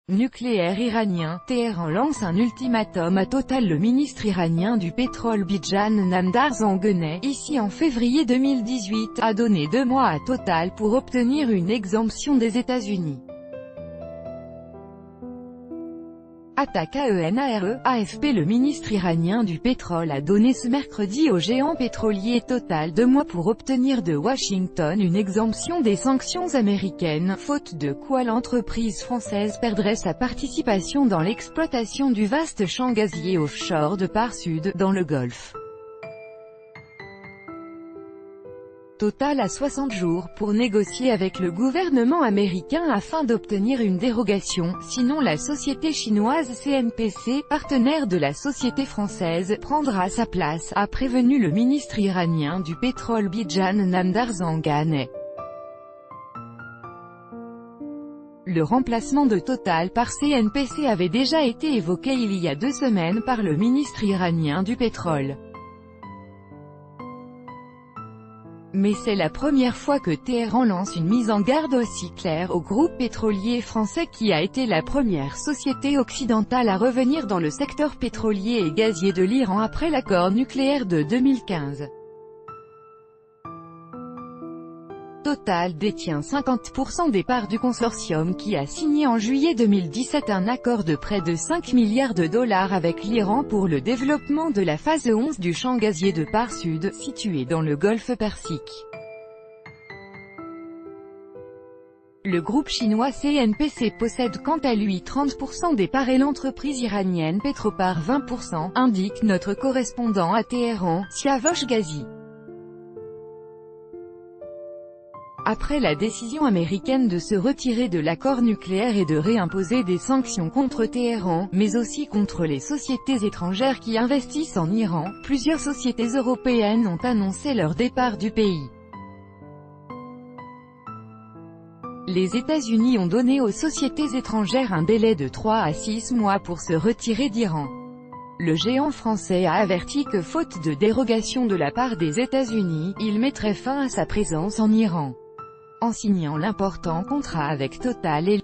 Nucléaire iranien, Téhéran lance un ultimatum à Total. Le ministre iranien du pétrole Bijan Namdar Zanganeh, ici en février 2018, a donné 2 mois à Total pour obtenir une exemption des États-Unis. Attaque AENARE, AFP. Le ministre iranien du pétrole a donné ce mercredi au géant pétrolier Total 2 mois pour obtenir de Washington une exemption des sanctions américaines, faute de quoi l'entreprise française perdrait sa participation dans l'exploitation du vaste champ gazier offshore de Pare Sud, dans le Golfe. Total a 60 jours pour négocier avec le gouvernement américain afin d'obtenir une dérogation, sinon la société chinoise CNPC, partenaire de la société française, prendra sa place, a prévenu le ministre iranien du pétrole Bijan Namdar Zanganeh. Le remplacement de Total par CNPC avait déjà été évoqué il y a 2 semaines par le ministre iranien du pétrole. Mais c'est la première fois que Téhéran lance une mise en garde aussi claire au groupe pétrolier français qui a été la première société occidentale à revenir dans le secteur pétrolier et gazier de l'Iran après l'accord nucléaire de 2015. Total détient 50% des parts du consortium qui a signé en juillet 2017 un accord de près de 5 milliards de dollars avec l'Iran pour le développement de la phase 11 du champ gazier de Pare Sud, situé dans le golfe Persique. Le groupe chinois CNPC possède quant à lui 30% des parts et l'entreprise iranienne Petropar 20%, indique notre correspondant à Téhéran, Siavosh Ghazi. Après la décision américaine de se retirer de l'accord nucléaire et de réimposer des sanctions contre Téhéran, mais aussi contre les sociétés étrangères qui investissent en Iran, plusieurs sociétés européennes ont annoncé leur départ du pays. Les États-Unis ont donné aux sociétés étrangères un délai de 3 à 6 mois pour se retirer d'Iran. Le géant français a averti que faute de dérogation de la part des États-Unis, il mettrait fin à sa présence en Iran, en signant l'important contrat avec Total et